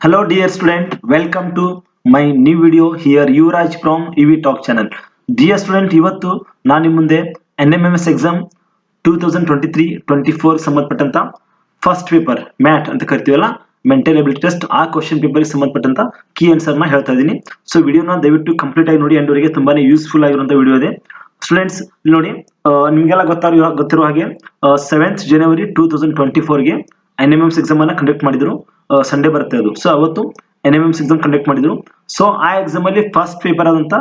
Hello dear student, welcome to my new video here Yuvraj from EV Talk channel. Dear student, ಇವತ್ತು ನಾನು ನಿಮ್ಮ ಮುಂದೆ NMMS exam 2023-24 ಸಂಬಂಧಪಟ್ಟಂತ first paper mat ಅಂತ ಕರಿತೀವಲ್ಲ ಮೆಂಟಲ್ ಎಬಿಲಿಟಿ ಟೆಸ್ಟ್ ಆ ಕ್ವಶನ್ ಪೇಪರ್ ಸಂಬಂಧಪಟ್ಟಂತ ಕೀ ಆನ್ಸರ್ ನ ಹೇಳ್ತಾ ಇದ್ದೀನಿ. ಸೊ ವಿಡಿಯೋನ ದಯವಿಟ್ಟು ಕಂಪ್ಲೀಟ್ ಆಗಿ ನೋಡಿ, ಅಂಡವರಿಗೆ ತುಂಬಾನೇ ಯೂಸ್ಫುಲ್ ಆಗಿರುವಂತ ವಿಡಿಯೋ ಇದೆ. ಸ್ಟೂಡೆಂಟ್ಸ್ ನೋಡಿ, ನಿಮಗೆಲ್ಲ ಗೊತ್ತಿರುವ ಹಾಗೆ 7th January 2024 ಗೆ NMMS ಎಕ್ಸಾಮ್ ಅನ್ನ ಕಂಡಕ್ಟ್ ಮಾಡಿದ್ರು. ಸಂಡೇ ಬರುತ್ತೆ ಅದು. ಸೊ ಅವತ್ತು NMMS ಎಕ್ಸಾಮ್ ಕಂಡಕ್ಟ್ ಮಾಡಿದ್ರು. ಸೊ ಆ ಎಕ್ಸಾಮ್ ಅಲ್ಲಿ ಫಸ್ಟ್ ಪೇಪರ್ ಆದಂತ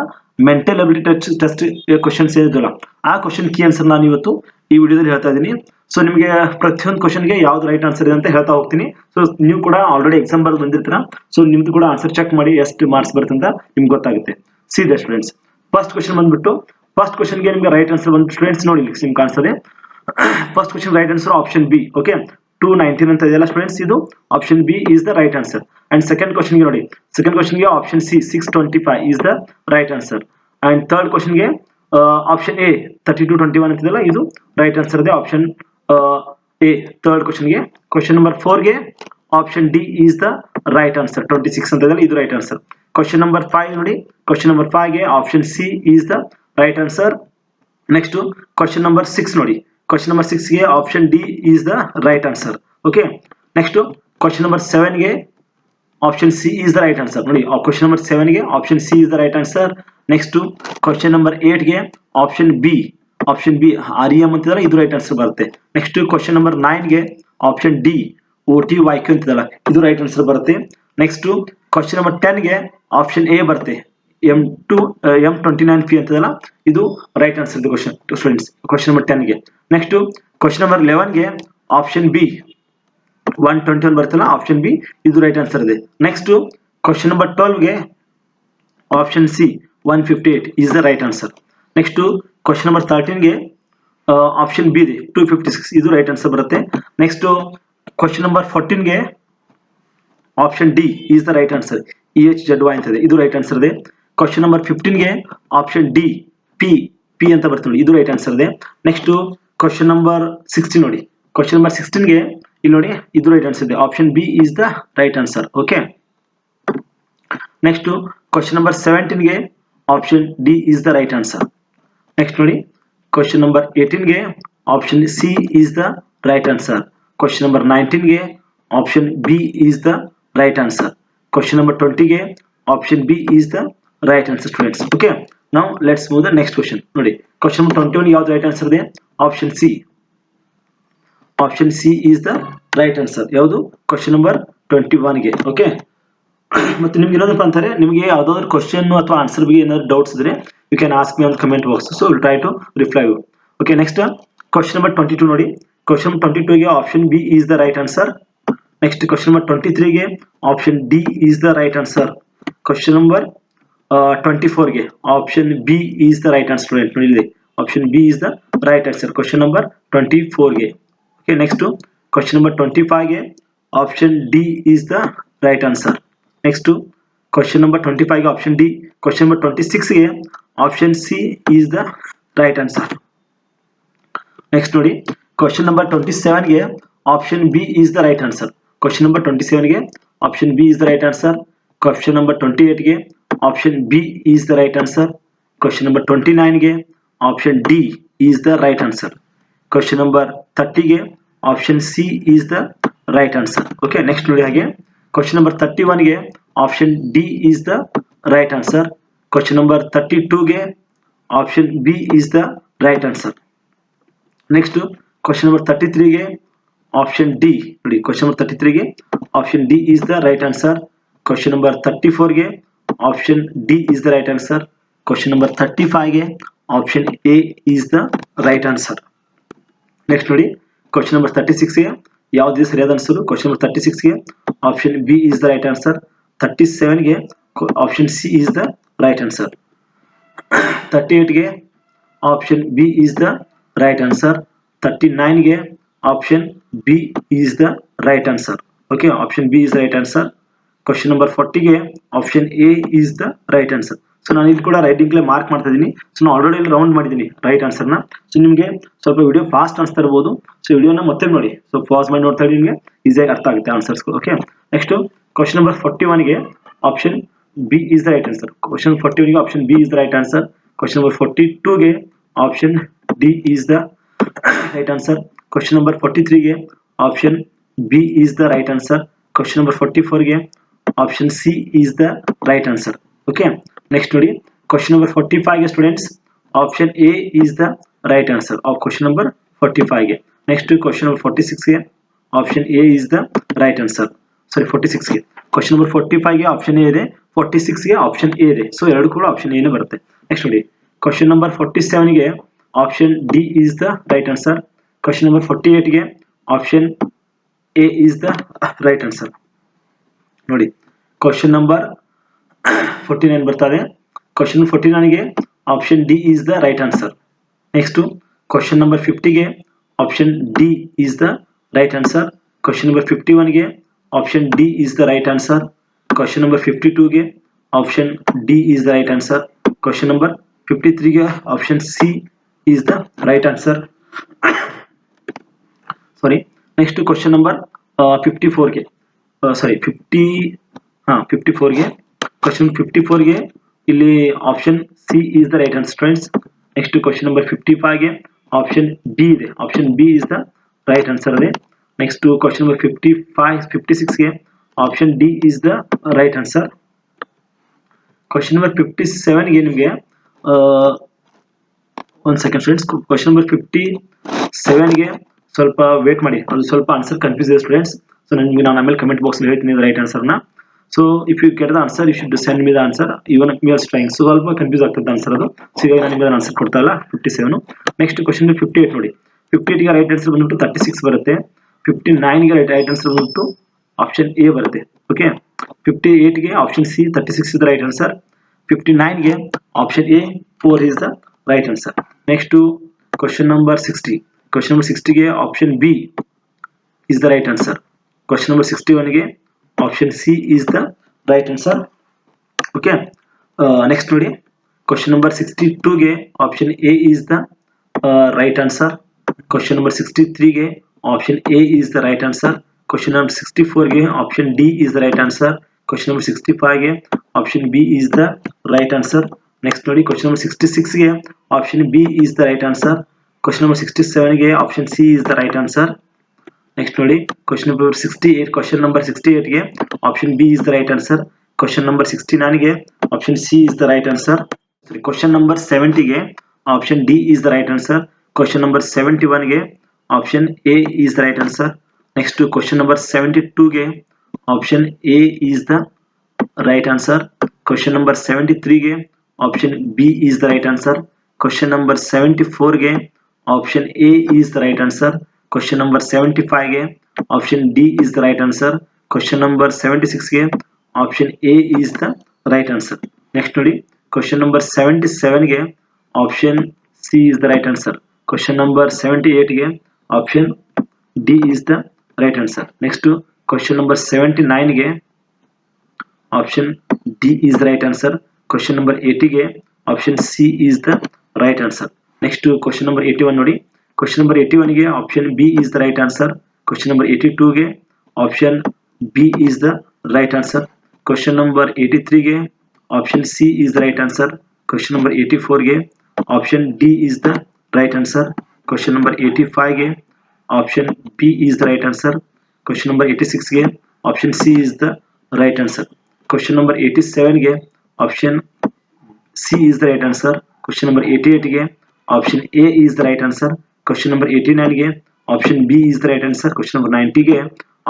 ಮೆಂಟಲ್ ಎಬಿಲಿಟಿ ಟೆಸ್ಟ್ ಕ್ವಶನ್ಸ್ ಏನಿದಲ್ಲ ಆ ಕ್ವಶನ್ ಕೀ ಆನ್ಸರ್ ನಾನು ಇವತ್ತು ಈ ವಿಡಿಯೋದಲ್ಲಿ ಹೇಳ್ತಾ ಇದ್ದೀನಿ. ಸೊ ನಿಮಗೆ ಪ್ರತಿಯೊಂದು ಕ್ವಶನ್ಗೆ ಯಾವ್ದು ರೈಟ್ ಆನ್ಸರ್ ಇದೆ ಅಂತ ಹೇಳ್ತಾ ಹೋಗ್ತೀನಿ. ಸೊ ನೀವು ಕೂಡ ಆಲ್ರೆಡಿ ಎಕ್ಸಾಮ್ ಬರೆದು ಬಂದಿರ್ತೀರಾ. ಸೊ ನಿಮ್ದು ಕೂಡ ಆನ್ಸರ್ ಚೆಕ್ ಮಾಡಿ ಎಷ್ಟು ಮಾರ್ಕ್ಸ್ ಬರುತ್ತೆ ಅಂತ ನಿಮ್ಗೆ ಗೊತ್ತಾಗುತ್ತೆ. ಸೀದಾ ಸ್ಟೂಡೆಂಟ್ಸ್, ಫಸ್ಟ್ ಕ್ವಶನ್ ಬಂದ್ಬಿಟ್ಟು ಫಸ್ಟ್ ಕ್ವಶನ್ಗೆ ನಿಮಗೆ ರೈಟ್ ಆನ್ಸರ್ ಬಂದು ಸ್ಟೂಡೆಂಟ್ಸ್ ನೋಡಿ ನಿಮ್ಗೆ ಕಾಣಿಸ್ತದೆ. First question right answer option B. Okay, 219 ಅಂತ ಇದೆಯಲ್ಲ ಸ್ಟೂಡೆಂಟ್ಸ್, ಇದು option B is the right answer. And second ಕ್ವಶನ್ಗೆ ನೋಡಿ, ಸೆಕೆಂಡ್ ಕ್ವಶನ್ಗೆ option C 625 is the right answer. And third ಕ್ವಶನ್ಗೆ ಆಪ್ಷನ್ ಎ 3221 ಅಂತ ಇದೆಯಲ್ಲ ಇದು ರೈಟ್ ಆನ್ಸರ್ ಇದೆ, ಆಪ್ಷನ್ ಎ ಥರ್ಡ್ ಕ್ವಶನ್ಗೆ. ಕ್ವಶನ್ ನಂಬರ್ 4ಗೆ option D is the right answer, 26 ಅಂತ ಇದೆಯಲ್ಲ ಇದು ರೈಟ್ ಆನ್ಸರ್. ಕ್ವಶನ್ ನಂಬರ್ 5 ನೋಡಿ, ಕ್ವಶನ್ ನಂಬರ್ 5ಗೆ option C is the right answer. Next question number 6 ನೋಡಿ, ಕ್ವಶನ್ ನಂಬರ್ 6ಗೆ option D is the right answer. Okay, next question number 7ಗೆ option C is the right answer. ನೋಡಿ, question number 7ಗೆ option C is the right answer. Next question number 8ಗೆ option B REM ಅಂತಿದಲ್ಲ ಇದು right answer ಬರುತ್ತೆ. Next question number 9ಗೆ option D OTYQ ಅಂತಿದಲ್ಲ ಇದು ರೈಟ್ ಆನ್ಸರ್ ಬರುತ್ತೆ. ನೆಕ್ಸ್ಟ್ ಕ್ವಶನ್ ನಂಬರ್ 10ಗೆ ಆಪ್ಷನ್ ಎ ಬರುತ್ತೆ, M29P ಅಂತದಲ್ಲ ಇದು ರೈಟ್ ಆನ್ಸರ್ ಇದೆ ಕ್ವಶನ್ ಸ್ಟೂಡೆಂಟ್ಸ್, ಕ್ವಶನ್ ನಂಬರ್ 10ಗೆ. ನೆಕ್ಸ್ಟ್ ಕ್ವಶನ್ ನಂಬರ್ 11ಗೆ ಆಪ್ಷನ್ ಬಿ 121 ಬರ್ತಲ್ಲ ಆಪ್ಷನ್ ಬಿ ಇದು ರೈಟ್ ಆನ್ಸರ್ ಇದೆ. ನೆಕ್ಸ್ಟ್ ಕ್ವಶನ್ ನಂಬರ್ 12ಗೆ option C 158 is the right answer. Next question number 13ಗೆ ಆಪ್ಷನ್ ಬಿ ಇದೆ 256 ಇದು ರೈಟ್ ಆನ್ಸರ್ ಬರುತ್ತೆ. ನೆಕ್ಸ್ಟ್ ಕ್ವಶನ್ ನಂಬರ್ 14ಗೆ option D is the right answer, EHZY ಅಂತ ಇದೆ ಇದು ರೈಟ್ ಆನ್ಸರ್ ಇದೆ. ಕ್ವಶನ್ ನಂಬರ್ 15ಗೆ ಆಪ್ಷನ್ ಡಿ ಪಿ ಅಂತ ಬರ್ತದೆ ಇದು ರೈಟ್ ಆನ್ಸರ್ ಇದೆ. ನೆಕ್ಸ್ಟ್ ಕ್ವಶನ್ ನಂಬರ್ 16 ನೋಡಿ, ಕ್ವಶನ್ ನಂಬರ್ 16ಗೆ ಇಲ್ಲಿ ನೋಡಿ ಇದು ರೈಟ್ ಆನ್ಸರ್ ಇದೆ, option B is the right answer. Okay, next question number 17ಗೆ option D is the right answer. Next ನೋಡಿ, ಕ್ವಶನ್ ನಂಬರ್ 18ಗೆ option C is the right answer. Question number 19ಗೆ option B is the right answer. Question number 20ಗೆ option B is the right answer students. Okay, now let's move the next question. ನೋಡಿ, question number 21 ಯಾವ್ದು right answer ಇದೆ, option C is the right answer. ಯಾವುದು question number 21ಗೆ. Okay, ಮತ್ತೆ ನಿಮ್ಗೆ ಏನಪ್ಪ ಅಂತಾರೆ, ನಿಮಗೆ ಯಾವ್ದಾದ್ರು ಕ್ವಶನ್ ಅಥವಾ ಆನ್ಸರ್ ಬಗ್ಗೆ ಏನಾದ್ರು ಡೌಟ್ಸ್ ಇದ್ರೆ you can ask me on comment box. So will try to reply you. Okay, next question number 22 ನೋಡಿ, ಕ್ವಶನ್ 22ಗೆ option B is the right answer. Next question number 23ಗೆ option D is the right answer. Question number 24ಗೆ option B is the right answer student. ನೋಡಿ, option B is the right answer question number 24ಗೆ. Okay, next question number 25ಗೆ option D is the right answer. Next question number 25ಗೆ option D. Question number 26ಗೆ option C is the right answer. Next ನೋಡಿ, question number 27ಗೆ option B is the right answer. Question number 27ಗೆ option B is the right answer. Question number 28ಗೆ option B is the right answer. Question number 29ಗೆ option D is the right answer. Question number 30ಗೆ option C is the right answer. Okay, next ನೋಡಿ ಹಾಗೆ question number 31ಗೆ option D is the right answer. Question number 32ಗೆ option B is the right answer. Next question number 33ಗೆ option D. ನೋಡಿ, question number 33ಗೆ option D is the right answer. Question number 34ಗೆ option D is the right answer. Question number 35ಗೆ option A is the right answer. Next ನೋಡಿ, question number 36ಗೆ ಯಾವ್ದು ಸರಿಯಾದ answer, question number 36ಗೆ option B is the right answer. 37ಗೆ option C is the right answer. 38ಗೆ option B is the right answer. 39ಗೆ option B is the right answer. Okay, option B is the right answer. Question number 40ಗೆ option A is the right answer. So ನಾನು ಇಲ್ಲಿ ಕೂಡ writing mark ಮಾಡ್ತಾ ಇದ್ದೀನಿ. So ನಾನು already ಇಲ್ಲಿ round ಮಾಡಿದ್ದೀನಿ ರೈಟ್ ಆನ್ಸರ್ನ. ಸೊ ನಿಮಗೆ ಸ್ವಲ್ಪ ವಿಡಿಯೋ ಫಾಸ್ಟ್ ಅನಿಸ್ತಾ ಇರ್ಬೋದು. ಸೊ ವಿಡಿಯೋನ ಮತ್ತೆ ನೋಡಿ, ಸೊ ಪಾಸ್ ಮಾಡಿ ನೋಡ್ತಾ ಇದ್ದೀನಿ, ನಿಮಗೆ ಈಸಿಯಾಗಿ ಅರ್ಥ ಆಗುತ್ತೆ answers. Okay, next question number 41 ಗೆ option B is the right answer. Question 41 ಗೆ option B is the right answer. Question number 42 ಗೆ option D is the right answer. Question number 43 ಗೆ option B is the right answer. Question number 44 ಗೆ option C is the right answer. Okay, next ನೋಡಿ question number 45 ಗೆ students option A is the right answer of question number 45 ಗೆ. Next question number 46 ಗೆ option A is the right answer. Sorry 46 ಗೆ question number 45 ಗೆ option A ಇದೆ, 46 ಗೆ option A ಇದೆ. So ಎರಡು ಕೂಡ ಆಪ್ಷನ್ ಎ ಬರುತ್ತೆ. ನೆಕ್ಸ್ಟ್ ನೋಡಿ ಕ್ವಶನ್ ನಂಬರ್ 47 ಗೆ option D is the right answer. Question number 48 ಗೆ option A is the right answer. ನೋಡಿ ಕ್ವಶನ್ ನಂಬರ್ 49 ಬರ್ತದೆ. ಕ್ವಶನ್ 49 ಗೆ option D is the right answer. Next question number 50 ಗೆ option D is the right answer. Question number 51 ಗೆ option D is the right answer. Question number 52 ಗೆ option D is the right answer. Question number 53 ಗೆ option C is the right answer. Sorry, next question number 54 ಗೆ ಸಾರಿ 54 ಗೆ question 54 ಗೆ ಇಲ್ಲಿ option C is the right answer friends. Next question number 55 ಗೆ option B ಇದೆ, option B is the right answer ಇದೆ. Next question number 56 ಗೆ option D is the right answer. Question number 57 ಗೆ ನಿಮಗೆ ಒಂದು ಸೆಕೆಂಡ್ ಫ್ರೆಂಡ್ಸ್, ಕ್ವಶನ್ ನಂಬರ್ 57 ಗೆ ಸ್ವಲ್ಪ wait ಮಾಡಿ, ಅದು ಸ್ವಲ್ಪ ಆನ್ಸರ್ ಕನ್ಫ್ಯೂಸ್ ಇದೆ ಸ್ಟೂಡೆಂಟ್ಸ್. ಸೊ ನಾನು ಆಮೇಲೆ ಕಮೆಂಟ್ ಬಾಕ್ಸ್ ಹೇಳ್ತೀನಿ ರೈಟ್ ಆನ್ಸರ್ನ. So if you get the answer you should send me the answer even we are trying. So ಸ್ವಲ್ಪ ಕನ್ಫ್ಯೂಸ್ ಆಗ್ತದೆ ಆನ್ಸರ್ ಅದು. ಸೊ ಈಗ ನಾನು ನಿಮಗೆ ಆನ್ಸರ್ ಕೊಡ್ತಾ ಇಲ್ಲ 57. ನೆಕ್ಸ್ಟ್ ಕ್ವಶನ್ 58 ನೋಡಿ. 58 ಗೆ ರೈಟ್ ಆನ್ಸರ್ ಬಂದ್ಬಿಟ್ಟು 36 ಬರುತ್ತೆ. 59 ಗೆ ರೈಟ್ ಆನ್ಸರ್ ಬಂದ್ಬಿಟ್ಟು ಆಪ್ಷನ್ ಎ ಬರುತ್ತೆ. ಓಕೆ, 58 ಗೆ option C 36 is the right answer. 59 ಗೆ option A 4 is the right answer. Next question number 60. Question number 60 ಗೆ option B is the right answer. Question number 61 ಗೆ option C is the right answer. Okay, next ನೋಡಿ question number 62 ಗೆ option A is the right answer. Question number 63 ಗೆ option A is the right answer. Question number 64 ಗೆ option D is the right answer. Question number 65 ಗೆ option B is the right answer. Next ನೋಡಿ question number 66 ಗೆ option B is the right answer. Question number 67 ಗೆ option C is the right answer. Next ನೋಡಿ question number 68. Question number 68 ಗೆ option B is the right answer. Question number 69 ಗೆ option C is the right answer. Question number 70 ಗೆ option D is the right answer. Question number 71 ಗೆ option A is the right answer. Next question number 72 ಗೆ option A is the right answer. Question number 73 ಗೆ option B is the right answer. Question number 74 ಗೆ option A is the right answer. Question number 75 ಗೆ option D is the right answer. Question number 76 ಗೆ option A is the right answer. Next ನೋಡಿ question number 77 ಗೆ option C is the right answer. Question number 78 ಗೆ option D is the right answer. Next question number 79 ಗೆ option D is the right answer. Question number 80 ಗೆ option C is the right answer. Next question number 81 ನೋಡಿ. Question number 81 ಗೆ option B is the right answer. Question number 82 ಗೆ option B is the right answer. Question number 83 ಗೆ option C is the right answer. Question number 84 ಗೆ option D is the right answer. Question number 85 ಗೆ option B is the right answer. Question number 86 ಗೆ option C is the right answer. Question number 87 ಗೆ option C is the right answer. Question number 88 ಗೆ option A is the right answer. Question number 89 ಗೆ option B is the right answer. Question number 90 ಗೆ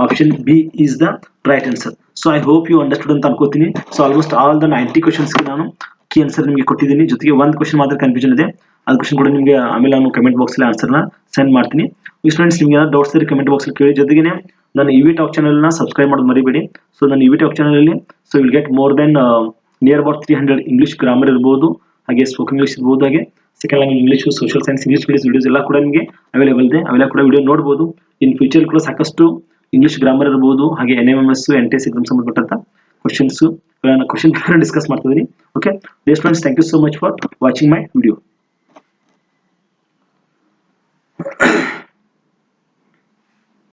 option B is the right answer. So I hope you understood ಅಂತ ಅನ್ಕೋತೀನಿ. So almost all the 90 questions ಗೆ ನಾನು key answer ನಿಮಗೆ ಕೊಟ್ಟಿದ್ದೀನಿ. ಜೊತೆಗೆ ಒಂದು ಕ್ವಶನ್ ಮಾತ್ರ ಕನ್ಫ್ಯೂಷನ್ ಇದೆ, ಅದು ಕ್ವಶನ್ ಕೂಡ ನಿಮಗೆ ಆಮೇಲೆ ನಾನು ಕಮೆಂಟ್ ಬಾಕ್ಸ್ ಅಲ್ಲಿ ಆನ್ಸರ್ನ ಸೆಂಡ್ ಮಾಡ್ತೀನಿ. ಈ ಸ್ಟೂಡೆಂಟ್ಸ್ ನಿಮಗೆ ಏನಾದ್ರು ಡೌಟ್ಸ್ ಇದ್ರೆ ಕಮೆಂಟ್ ಬಾಕ್ಸ್ ಅಲ್ಲಿ ಕೇಳಿ. ಜೊತೆಗೆ ನಾನು ಇವಿ ಟಾಕ್ ಚಾನಲ್ ನ ಸಬ್ಸ್ಕ್ರೈಬ್ ಮಾಡೋದು ಮರಿಬೇಡಿ. ಸೊ ನಾನು ಇವಿ ಟಾಕ್ ಚಾನಲ್ ಅಲ್ಲಿ so will get more than near about 300 English grammar ಇರಬಹುದು, ಹಾಗೆ ಸ್ಪೋಕನ್ ಇಂಗ್ಲಿಷ್ ಇರಬಹುದು, ಹಾಗೆ second language English, social science, English videos ಎಲ್ಲ ಕೂಡ ನಿಮಗೆ ಅವೈಲೇಬಲ್ ಇದೆ. ಅವೆಲ್ಲ ಕೂಡ ವಿಡಿಯೋ ನೋಡಬಹುದು. ಇನ್ ಫ್ಯೂಚರ್ ಕೂಡ ಸಾಕಷ್ಟು ಇಂಗ್ಲಿಷ್ ಗ್ರಾಮರ್ ಇರಬಹುದು, ಹಾಗೆ NMMS NTS ಎಕ್ಸಾಮ್ ಸಂಬಂಧಪಟ್ಟಂತ ಕ್ವಶನ್ ಡಿಸ್ಕಸ್ ಮಾಡ್ತಿದ್ದೀನಿ. Okay students, thank you so much for watching my video.